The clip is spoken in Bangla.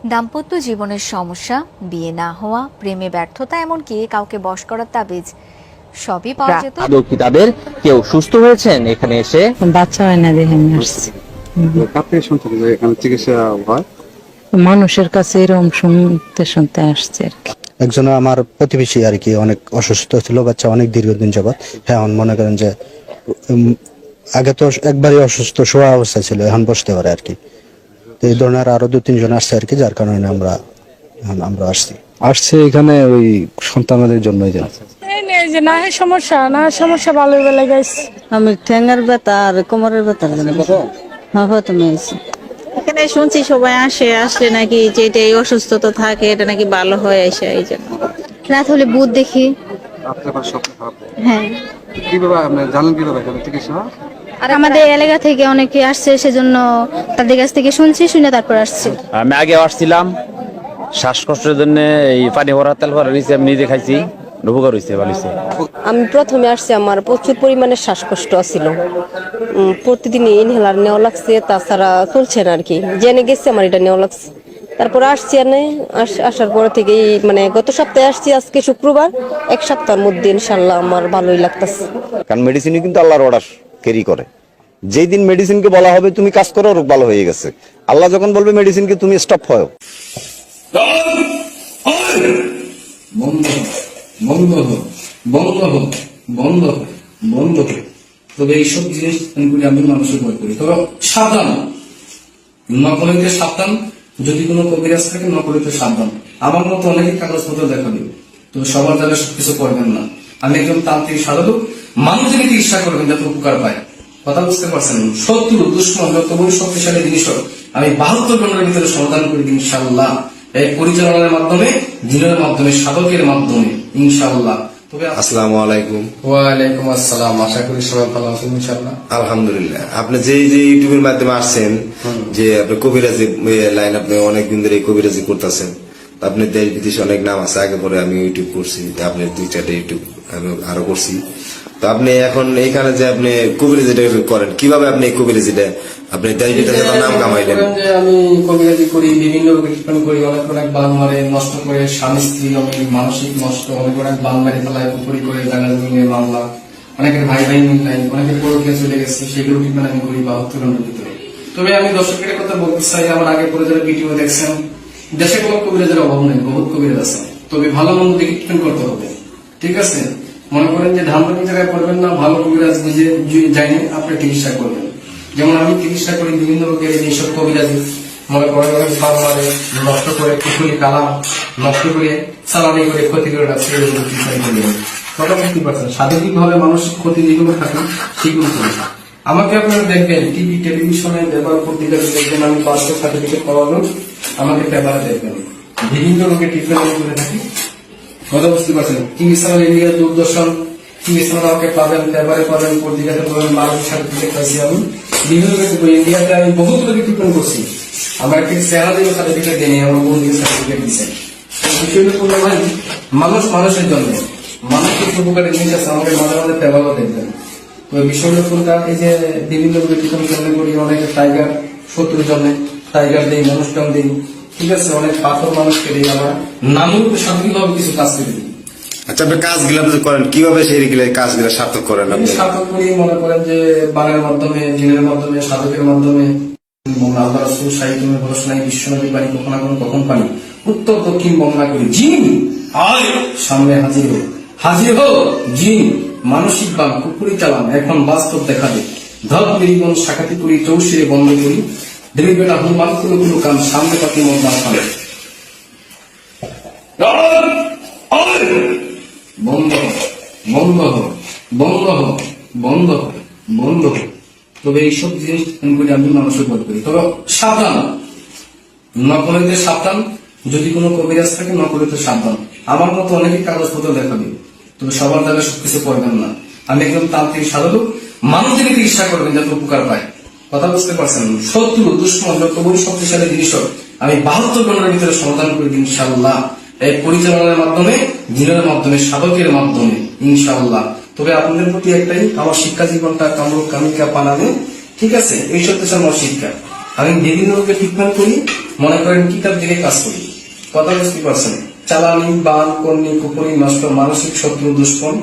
দাম্পত্য জীবনের সমস্যা, বিয়ে না হওয়া, প্রেমে ব্যর্থতা, এমনকি কাউকে বশ করার তাবিজ সবই পাওয়া যেত। আদৌ কি তাদের কেউ সুস্থ হয়েছেন এখানে এসে? বাচ্চা হয় না দেখে আসছে। এখানে চিকিৎসা হয় মানুষের কাছে এরকম শুনতে শুনতে আসছে আর কি। একজন আমার প্রতিবেশী আর কি অনেক অসুস্থ ছিল, বাচ্চা অনেক দীর্ঘদিন যাবত। হ্যাঁ, মনে করেন যে আগে তো একবারই অসুস্থ শোয়া অবস্থা ছিল, এখন বসতে পারে আর কি। তো এই ধরনের আরো 2-3 জন আসছে আর কি, যার কারণে আমরা আসছি এখানে ওই সন্তানদের জন্যই যে যে না সমস্যা ভালো বেলা গাইছি। আমি ঠ্যাঙ্গার ব্যথা আর কোমরের ব্যথা তুমি এখানে শুনছি সবাই আসলে নাকি যে এটা এই অসুস্থতা থাকে এটা নাকি ভালো হয় আসে, এই জন্য রাত হলে ভূত দেখি। হ্যাঁ, কিভাবে আপনি জানেন কিভাবে এখানে চিকিৎসা হয়? আর আমাদের এলাকা থেকে অনেকে আসছে, সেজন্য তাদের কাছ থেকে শুনে তারপর আসছে। আমি আগে আসছিলাম শ্বাসকষ্টের জন্য, এই পানি ভরা তেল ভরা নিচে আমি নিজে খাইছি, উপকার হয়েছে, ভালো হয়েছে। আমি প্রথমে আসছি, আমার প্রচুর পরিমাণে শ্বাসকষ্ট ছিল, প্রতিদিন ইনহেলার নেওয়া লাগছে, তাছাড়া চলছে না আর কি। জেনে গেছি আমার এটা নেওয়া লাগছে, তারপরে আসছি। আসার পর থেকেই মানে গত সপ্তাহে আসছি, আজকে শুক্রবার, 1 সপ্তাহের মধ্যে ইনশাল্লাহ আমার ভালোই লাগতেছে। কারণ মেডিসিনই কিন্তু আল্লাহর অর্ডার ক্যারি করে। যেই দিন মেডিসিনকে বলা হবে তুমি কাজ করো, রোগ ভালো হয়ে গেছে, আল্লাহ যখন বলবে মেডিসিনকে তুমি স্টপ হয়। তবে এইসব জিনিস আমি মানুষের ভয় করি। তবে সাবধান, নকলিতে সাবধান। যদি কোনো কবিরাজ থাকে নকলিতে সাবধান। আমার মতো অনেকে কাগজপত্র দেখাবে, তো সবার জায়গায় সবকিছু করবেন না। আমি একজন তান্ত্রিক সাধক, মানুষকে চিকিৎসা করবেন যাতে উপকার পায়। কথা বুঝতে পারছেন? শত্রু দুশ্মন যত বড় শক্তিশালী জিনিস হোক, আমি 72 ঘন্টার ভিতরে সমাধান করে দিই ইনশাআল্লাহ। এই পরিচালনার মাধ্যমে, জিনের মাধ্যমে, সাধকের মাধ্যমে ইনশাআল্লাহ। তবে আসসালামু আলাইকুম। ওয়ালাইকুম আসসালাম। আশা করি সবাই ভালো আছেন ইনশাআল্লাহ। আলহামদুলিল্লাহ। আপনি যে ইউটিউবের মাধ্যমে আসছেন, যে আপনি কবিরাজি লাইন, আপনি অনেকদিন ধরে কবিরাজি করতেছেন, আপনি দেশ বিদেশে অনেক নাম আছে। আগে পরে আমি ইউটিউব করছি, আপনি 2-4টা ইউটিউব আমি আরো করছি। তো আপনি এখন এইখানে যে আপনি কবিরাজিটা করেন, কিভাবে আপনি এই কবিরাজিটা আপনি দেশ বিদেশে নাম কামাইলেন? আমি কবিরাজি করি, বিভিন্ন ট্রিটমেন্ট করি, অনেক বান মারে, নষ্ট করে, স্বামী স্ত্রী অনেক মানসিক নষ্ট, অনেক বান মারে ফেলায়, পুকুরি করে, জায়গা জমিনে মামলা, অনেকের ভাই নাই, অনেকের পরকে চলে গেছে, সেগুলো ট্রিটমেন্ট আমি করি 72 ঘন্টার ভিতরে। তবে আমি দর্শকের কথা বলতে চাই, আমার আগে পরে যারা ভিডিও দেখছেন, দেশে কোনো কবিরাজের অভাব নেই, বহুত কবিরাজ আছে। তবে ভালো মন্দ দেখে ট্রিটমেন্ট করতে হবে, ঠিক আছে? মনে করেন যে ধানবাড়ি জায়গায় করবেন না, ভালো কবিরাজ নিজে জানি আপনি চিকিৎসা করবেন। যেমন আমি চিকিৎসা করি বিভিন্ন রোগের, এইসব কবিরাজি মনে করেন বান মারে, নষ্ট করে, পুকুরি কালাম নষ্ট করে, চালানি করে, ক্ষতি করে রাখছে, কথা বুঝতে পারছেন? শারীরিক ভাবে মানসিক ক্ষতি যেগুলো থাকে সেগুলো করে। আমাকে আপনারা দেখবেন টিভি টেলিভিশনে ব্যবহার করতে দেখবেন, আমি 500 সার্টিফিকেট পাওয়ানো, আমাকে পেপারে দেখবেন বিভিন্ন রোগের ট্রিটমেন্ট করে থাকি। কথা বুঝতে পারছেন? টিভি চ্যানেল ইন্ডিয়া, দূরদর্শন, টিভি চ্যানেল আমাকে পাবেন, পেপারে পাবেন, পত্রিকাতে পাবেন। 12 সার্টিফিকেট পাইছি আমি বিভিন্ন ইন্ডিয়াতে। আমি বহুত রোগী ট্রিটমেন্ট করছি, আমার একটি চেহারা দিয়ে সার্টিফিকেট দেয়নি, আমার বোন দিয়ে সার্টিফিকেট দিচ্ছে। বিষয়টা করলে ভাই মানুষের জন্য মানসিক উপকারের জিনিস আছে, আমাকে মাঝে মাঝে পেপারও দেখবেন। তো বিষয়টা কোনটা, এই যে বিভিন্ন রোগী ট্রিটমেন্ট করি, অনেকে টাইগার, শত্রুর জন্য টাইগার দিই, মানুষটাও দিই, ঠিক আছে? অনেক পাথর মানুষকে দিই, আমার নামের উপরে সার্বিকভাবে কিছু কাজ করে দিই। আচ্ছা, আপনি কাজগুলো করেন কিভাবে? সেই কাজগুলো সার্থক করেন আপনি? সার্থক করি মনে করেন যে বানের মাধ্যমে, জিনের মাধ্যমে, সাধকের মাধ্যমে। আল্লাহ রাসূল সাহিত্যে ঘোষণা, বিশ্বনবী বাণী, কখন পানি, উত্তর দক্ষিণ বর্ণনা করি। জিন আয় সামনে হাজির হো, জিন মানসিক বান, কুকুরি চালান, এখন বাস্তব দেখা দে, ধর নিরিবন শাখাতি করি, চৌশিরে বন্ধ করি, দেবী বেটা হুমান কোনো কাম, সামনে পাতি মন না ফালে, বন্ধ বন্ধ বন্ধ বন্ধ বন্ধ। তবে এইসব জিনিস আমি মানুষের ভয় করি। তবে সাবধান, নকলিতে সাবধান। যদি কোনো কবিরাজ থাকে নকলিতে সাবধান। আমার মতো অনেকে কাগজপত্র দেখাবে, তবে সবার জায়গায় সবকিছু করবেন না। আমি একজন তান্ত্রিক সাধক, মানুষকে চিকিৎসা করবেন যাতে উপকার পায়। কথা বুঝতে পারছেন? শত্রু দুশ্মন যত বড় শক্তিশালী জিনিস হোক, আমি 72 ঘন্টার ভিতরে সমাধান করে দিই ইনশাআল্লাহ। এই পরিচালনার মাধ্যমে, জিনের মাধ্যমে, সাধকের মাধ্যমে ইনশাআল্লাহ। তবে আপনাদের প্রতি একটাই, আমার শিক্ষা জীবনটা কামরূপ কামিকা পানামে, ঠিক আছে? এই সব আমার শিক্ষা। আমি বিভিন্ন রোগের ট্রিটমেন্ট করি, মনে করেন কিতাব দিকে কাজ করি। কথা বুঝতে পারছেন? চালানি, বান, কন্যা, কুপুরি, নষ্ট, মানসিক শত্রু, দুষ্কর্ম